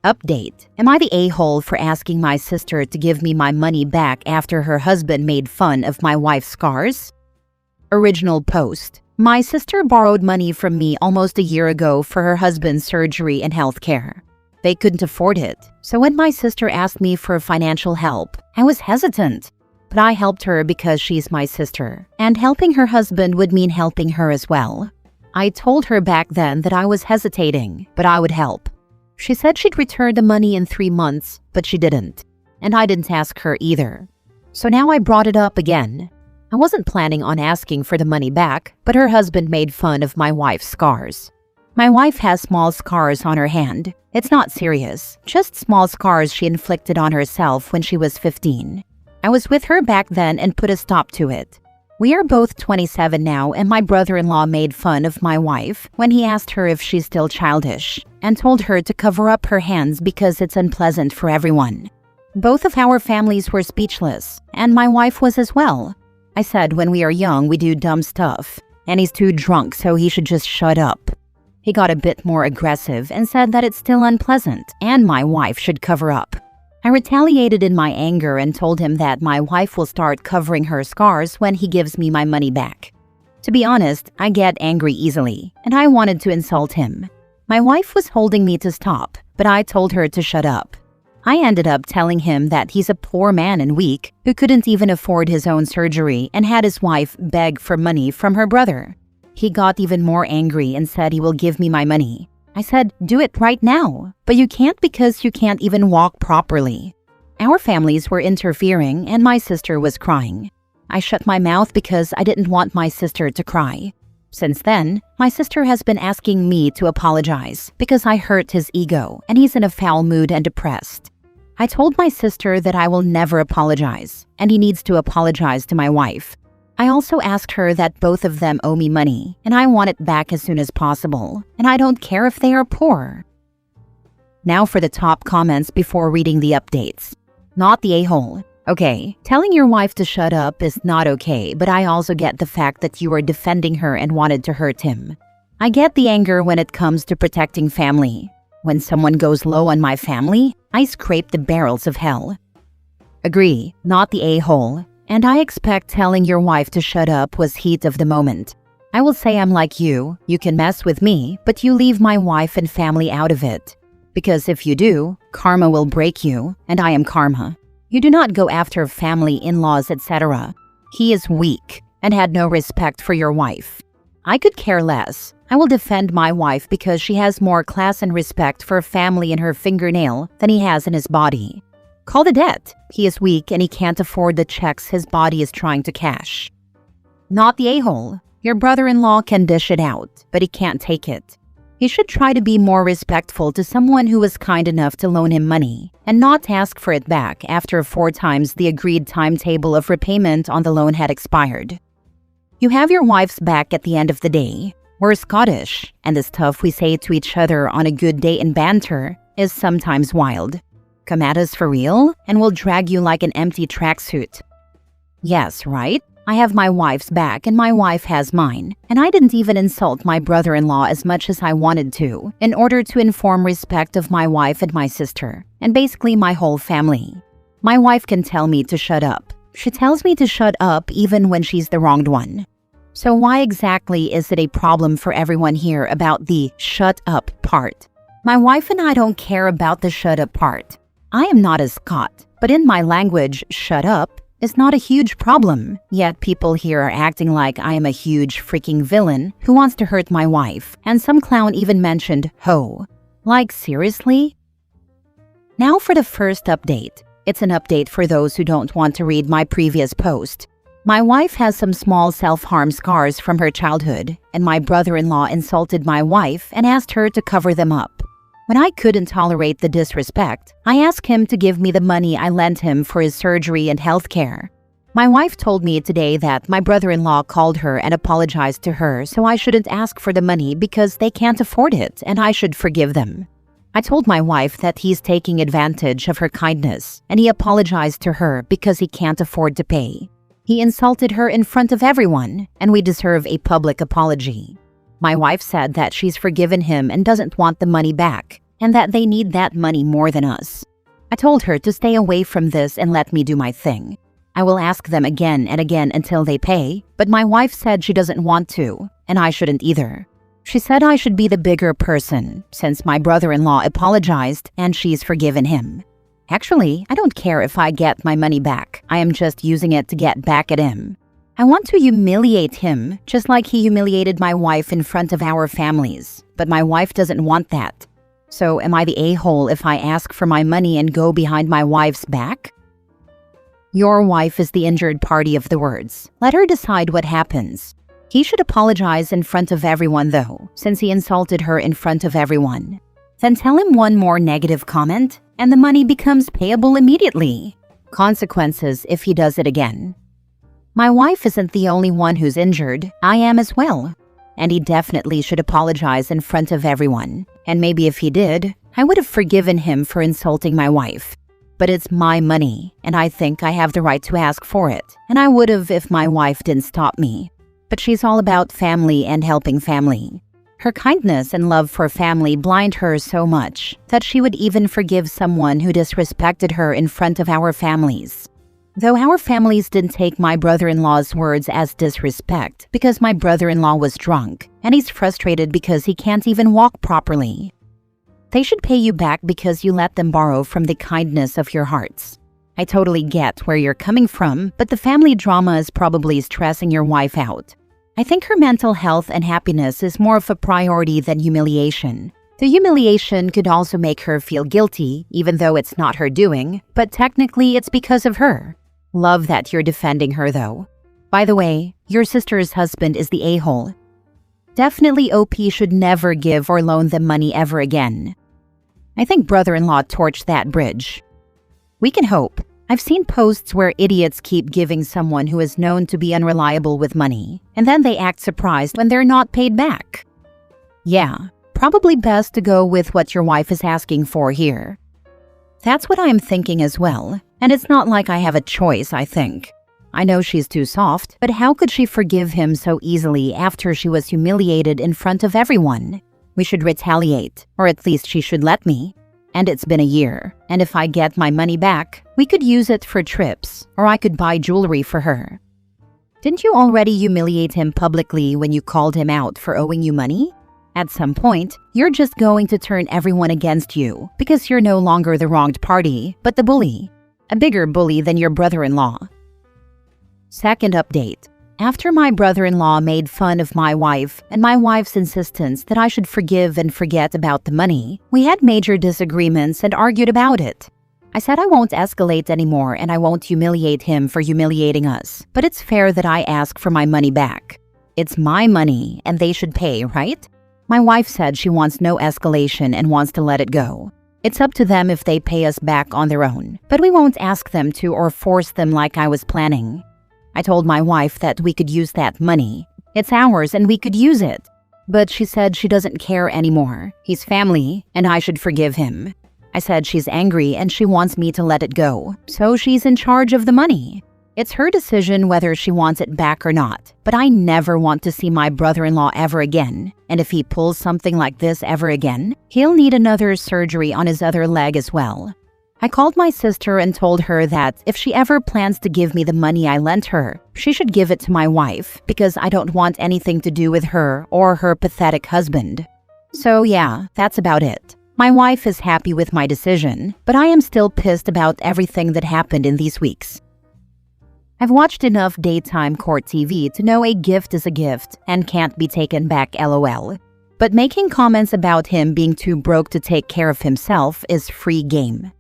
Update. Am I the a-hole for asking my sister to give me my money back after her husband made fun of my wife's scars? Original post. My sister borrowed money from me almost a year ago for her husband's surgery and healthcare. They couldn't afford it, so when my sister asked me for financial help, I was hesitant. But I helped her because she's my sister, and helping her husband would mean helping her as well. I told her back then that I was hesitating, but I would help. She said she'd return the money in 3 months, but she didn't. And I didn't ask her either. So now I brought it up again. I wasn't planning on asking for the money back, but her husband made fun of my wife's scars. My wife has small scars on her hand. It's not serious, just small scars she inflicted on herself when she was 15. I was with her back then and put a stop to it. We are both 27 now, and my brother-in-law made fun of my wife when he asked her if she's still childish and told her to cover up her hands because it's unpleasant for everyone. Both of our families were speechless, and my wife was as well. I said when we are young we do dumb stuff, and he's too drunk so he should just shut up. He got a bit more aggressive and said that it's still unpleasant and my wife should cover up. I retaliated in my anger and told him that my wife will start covering her scars when he gives me my money back. To be honest, I get angry easily, and I wanted to insult him. My wife was holding me to stop, but I told her to shut up. I ended up telling him that he's a poor man and weak who couldn't even afford his own surgery and had his wife beg for money from her brother. He got even more angry and said he will give me my money. I said, do it right now, but you can't because you can't even walk properly. Our families were interfering and my sister was crying. I shut my mouth because I didn't want my sister to cry. Since then, my sister has been asking me to apologize because I hurt his ego and he's in a foul mood and depressed. I told my sister that I will never apologize and he needs to apologize to my wife. I also asked her that both of them owe me money and I want it back as soon as possible, and I don't care if they are poor. Now for the top comments before reading the updates. Not the a-hole. Okay, telling your wife to shut up is not okay, but I also get the fact that you were defending her and wanted to hurt him. I get the anger when it comes to protecting family. When someone goes low on my family, I scrape the barrels of hell. Agree, not the a-hole. And I expect telling your wife to shut up was heat of the moment. I will say I'm like you can mess with me, but you leave my wife and family out of it. Because if you do, karma will break you, and I am karma. You do not go after family, in-laws, etc. He is weak and had no respect for your wife. I could care less. I will defend my wife because she has more class and respect for family in her fingernail than he has in his body. Call the debt. He is weak and he can't afford the checks his body is trying to cash. Not the a-hole. Your brother-in-law can dish it out, but he can't take it. He should try to be more respectful to someone who was kind enough to loan him money and not ask for it back after 4 times the agreed timetable of repayment on the loan had expired. You have your wife's back at the end of the day. We're Scottish, and the stuff we say to each other on a good day in banter is sometimes wild. Come at us for real, and we'll drag you like an empty tracksuit. Yes, right? I have my wife's back and my wife has mine, and I didn't even insult my brother-in-law as much as I wanted to in order to inform respect of my wife and my sister, and basically my whole family. My wife can tell me to shut up. She tells me to shut up even when she's the wronged one. So why exactly is it a problem for everyone here about the shut up part? My wife and I don't care about the shut up part. I am not a Scot, but in my language, shut up is not a huge problem. Yet people here are acting like I am a huge freaking villain who wants to hurt my wife, and some clown even mentioned ho. Like, seriously? Now for the first update. It's an update for those who don't want to read my previous post. My wife has some small self-harm scars from her childhood, and my brother-in-law insulted my wife and asked her to cover them up. When I couldn't tolerate the disrespect, I asked him to give me the money I lent him for his surgery and healthcare. My wife told me today that my brother-in-law called her and apologized to her, so I shouldn't ask for the money because they can't afford it and I should forgive them. I told my wife that he's taking advantage of her kindness, and he apologized to her because he can't afford to pay. He insulted her in front of everyone, and we deserve a public apology. My wife said that she's forgiven him and doesn't want the money back. and that they need that money more than us. I told her to stay away from this and let me do my thing. I will ask them again and again until they pay, but my wife said she doesn't want to, and I shouldn't either. She said I should be the bigger person, since my brother-in-law apologized and she's forgiven him. Actually, I don't care if I get my money back. I am just using it to get back at him. I want to humiliate him, just like he humiliated my wife in front of our families, but my wife doesn't want that. So am I the a-hole if I ask for my money and go behind my wife's back? Your wife is the injured party of the words. Let her decide what happens. He should apologize in front of everyone though, since he insulted her in front of everyone. Then tell him one more negative comment, and the money becomes payable immediately. Consequences if he does it again. My wife isn't the only one who's injured, I am as well. And he definitely should apologize in front of everyone. And maybe if he did, I would have forgiven him for insulting my wife. But it's my money, and I think I have the right to ask for it. And I would have if my wife didn't stop me. But she's all about family and helping family. Her kindness and love for family blind her so much that she would even forgive someone who disrespected her in front of our families. Though our families didn't take my brother-in-law's words as disrespect because my brother-in-law was drunk and he's frustrated because he can't even walk properly. They should pay you back because you let them borrow from the kindness of your hearts. I totally get where you're coming from, but the family drama is probably stressing your wife out. I think her mental health and happiness is more of a priority than humiliation. The humiliation could also make her feel guilty, even though it's not her doing, but technically it's because of her. Love that you're defending her though. By the way, your sister's husband is the a-hole. Definitely OP should never give or loan them money ever again. I think brother-in-law torched that bridge. We can hope. I've seen posts where idiots keep giving someone who is known to be unreliable with money, and then they act surprised when they're not paid back. Yeah, probably best to go with what your wife is asking for here. That's what I'm thinking as well, and it's not like I have a choice, I think. I know she's too soft, but how could she forgive him so easily after she was humiliated in front of everyone? We should retaliate, or at least she should let me. And it's been a year, and if I get my money back, we could use it for trips, or I could buy jewelry for her. Didn't you already humiliate him publicly when you called him out for owing you money? At some point, you're just going to turn everyone against you because you're no longer the wronged party, but the bully. A bigger bully than your brother-in-law. Second update. After my brother-in-law made fun of my wife and my wife's insistence that I should forgive and forget about the money, we had major disagreements and argued about it. I said I won't escalate anymore and I won't humiliate him for humiliating us, but it's fair that I ask for my money back. It's my money and they should pay, right? My wife said she wants no escalation and wants to let it go. It's up to them if they pay us back on their own, but we won't ask them to or force them like I was planning. I told my wife that we could use that money. It's ours and we could use it. But she said she doesn't care anymore. He's family and I should forgive him. I said she's angry and she wants me to let it go, so she's in charge of the money. It's her decision whether she wants it back or not, but I never want to see my brother-in-law ever again. And if he pulls something like this ever again, he'll need another surgery on his other leg as well. I called my sister and told her that if she ever plans to give me the money I lent her, she should give it to my wife because I don't want anything to do with her or her pathetic husband. So yeah, that's about it. My wife is happy with my decision, but I am still pissed about everything that happened in these weeks. I've watched enough daytime court TV to know a gift is a gift and can't be taken back LOL. But making comments about him being too broke to take care of himself is free game.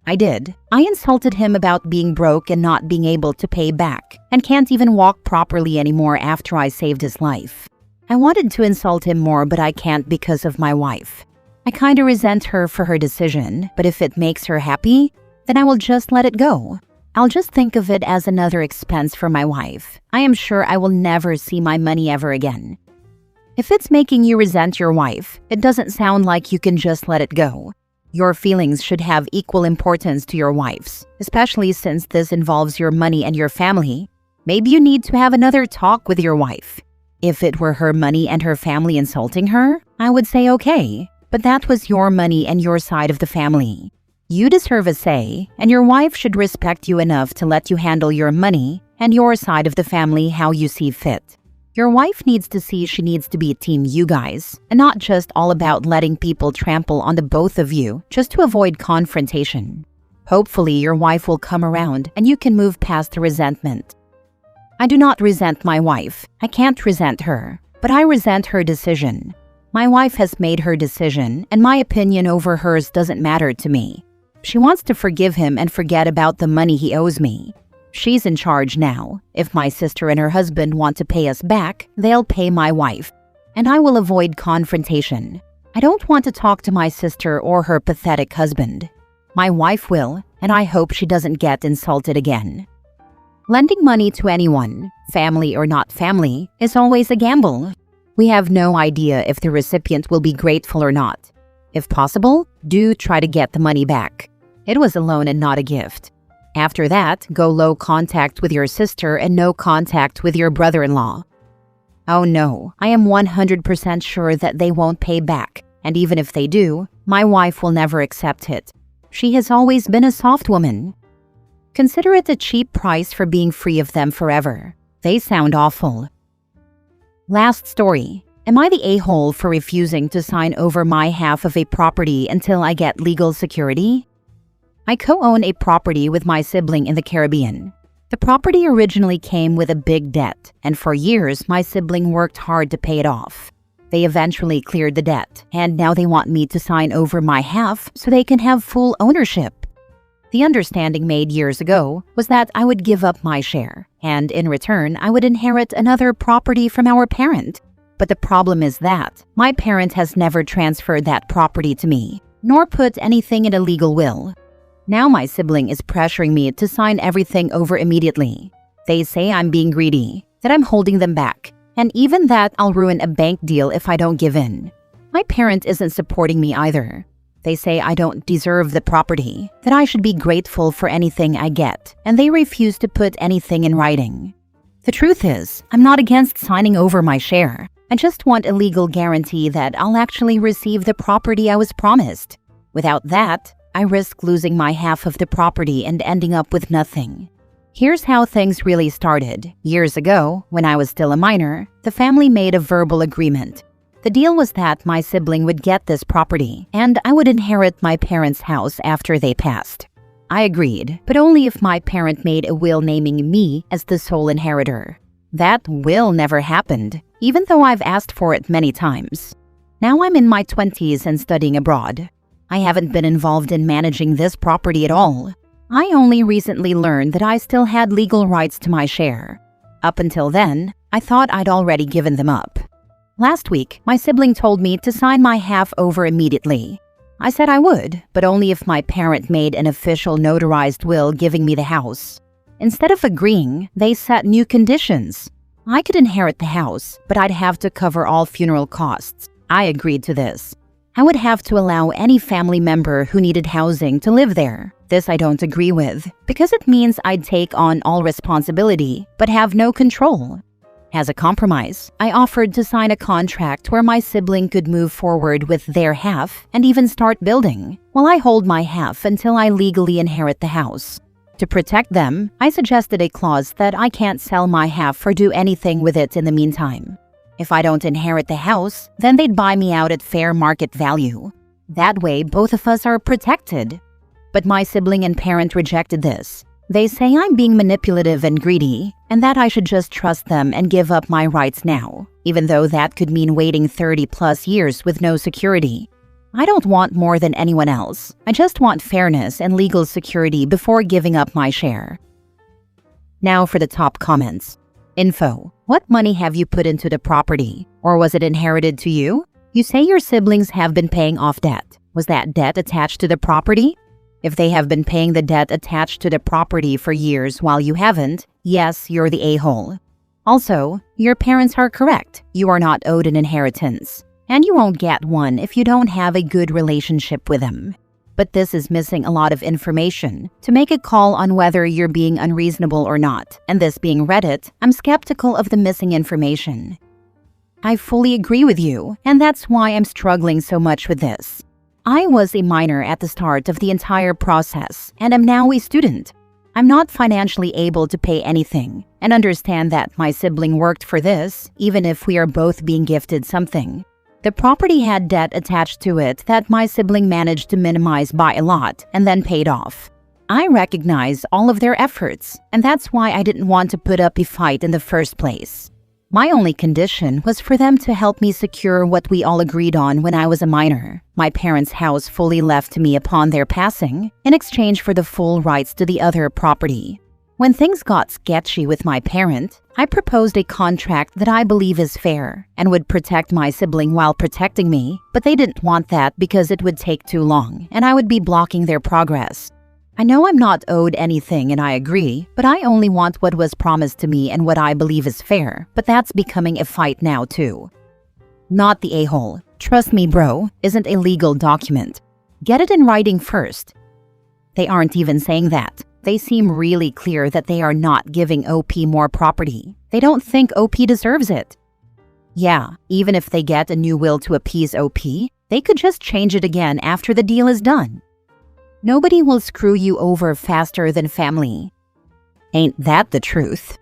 I did. I insulted him about being broke and not being able to pay back, and can't even walk properly anymore after I saved his life. I wanted to insult him more, but I can't because of my wife. I kinda resent her for her decision, but if it makes her happy, then I will just let it go. I'll just think of it as another expense for my wife. I am sure I will never see my money ever again. If it's making you resent your wife, it doesn't sound like you can just let it go. Your feelings should have equal importance to your wife's, especially since this involves your money and your family. Maybe you need to have another talk with your wife. If it were her money and her family insulting her, I would say okay. but that was your money and your side of the family. You deserve a say, and your wife should respect you enough to let you handle your money and your side of the family how you see fit. Your wife needs to see she needs to be team you guys, and not just all about letting people trample on the both of you just to avoid confrontation. Hopefully, your wife will come around and you can move past the resentment. I do not resent my wife. I can't resent her, but I resent her decision. My wife has made her decision, and my opinion over hers doesn't matter to me. She wants to forgive him and forget about the money he owes me. She's in charge now. If my sister and her husband want to pay us back, they'll pay my wife. And I will avoid confrontation. I don't want to talk to my sister or her pathetic husband. My wife will, and I hope she doesn't get insulted again. Lending money to anyone, family or not family, is always a gamble. We have no idea if the recipient will be grateful or not. If possible, do try to get the money back. It was a loan and not a gift. After that, go low contact with your sister and no contact with your brother-in-law. Oh no, I am 100% sure that they won't pay back, and even if they do, my wife will never accept it. She has always been a soft woman. Consider it a cheap price for being free of them forever. They sound awful. Last story. Am I the a-hole for refusing to sign over my half of a property until I get legal security? I co-own a property with my sibling in the Caribbean. The property originally came with a big debt, and for years my sibling worked hard to pay it off. They eventually cleared the debt, and now they want me to sign over my half so they can have full ownership. The understanding made years ago was that I would give up my share, and in return I would inherit another property from our parent. But the problem is that my parent has never transferred that property to me, nor put anything in a legal will. Now my sibling is pressuring me to sign everything over immediately. They say I'm being greedy, that I'm holding them back, and even that I'll ruin a bank deal if I don't give in. My parent isn't supporting me either. They say I don't deserve the property, that I should be grateful for anything I get, and they refuse to put anything in writing. The truth is, I'm not against signing over my share. I just want a legal guarantee that I'll actually receive the property I was promised. Without that, I risk losing my half of the property and ending up with nothing. Here's how things really started. Years ago, when I was still a minor, the family made a verbal agreement. The deal was that my sibling would get this property, and I would inherit my parents' house after they passed. I agreed, but only if my parent made a will naming me as the sole inheritor. That will never happened, even though I've asked for it many times. Now I'm in my 20s and studying abroad. I haven't been involved in managing this property at all. I only recently learned that I still had legal rights to my share. Up until then, I thought I'd already given them up. Last week, my sibling told me to sign my half over immediately. I said I would, but only if my parent made an official notarized will giving me the house. Instead of agreeing, they set new conditions. I could inherit the house, but I'd have to cover all funeral costs. I agreed to this. I would have to allow any family member who needed housing to live there. This I don't agree with, because it means I'd take on all responsibility, but have no control. As a compromise, I offered to sign a contract where my sibling could move forward with their half and even start building, while I hold my half until I legally inherit the house. To protect them, I suggested a clause that I can't sell my half or do anything with it in the meantime. If I don't inherit the house, then they'd buy me out at fair market value. That way, both of us are protected. But my sibling and parent rejected this. They say I'm being manipulative and greedy, and that I should just trust them and give up my rights now, even though that could mean waiting 30+ years with no security. I don't want more than anyone else. I just want fairness and legal security before giving up my share. Now for the top comments. Info. What money have you put into the property? Or was it inherited to you? You say your siblings have been paying off debt. Was that debt attached to the property? If they have been paying the debt attached to the property for years while you haven't, yes, you're the a-hole. Also, your parents are correct. You are not owed an inheritance. And you won't get one if you don't have a good relationship with them. But this is missing a lot of information to make a call on whether you're being unreasonable or not, and this being Reddit, I'm skeptical of the missing information. I fully agree with you, and that's why I'm struggling so much with this. I was a minor at the start of the entire process, and am now a student. I'm not financially able to pay anything, and understand that my sibling worked for this, even if we are both being gifted something. The property had debt attached to it that my sibling managed to minimize by a lot and then paid off. I recognize all of their efforts, and that's why I didn't want to put up a fight in the first place. My only condition was for them to help me secure what we all agreed on when I was a minor, my parents' house fully left to me upon their passing, in exchange for the full rights to the other property. When things got sketchy with my parent, I proposed a contract that I believe is fair and would protect my sibling while protecting me, but they didn't want that because it would take too long and I would be blocking their progress. I know I'm not owed anything and I agree, but I only want what was promised to me and what I believe is fair, but that's becoming a fight now too. Not the a-hole. Trust me, bro, isn't a legal document. Get it in writing first. They aren't even saying that. They seem really clear that they are not giving OP more property. They don't think OP deserves it. Yeah, even if they get a new will to appease OP, they could just change it again after the deal is done. Nobody will screw you over faster than family. Ain't that the truth?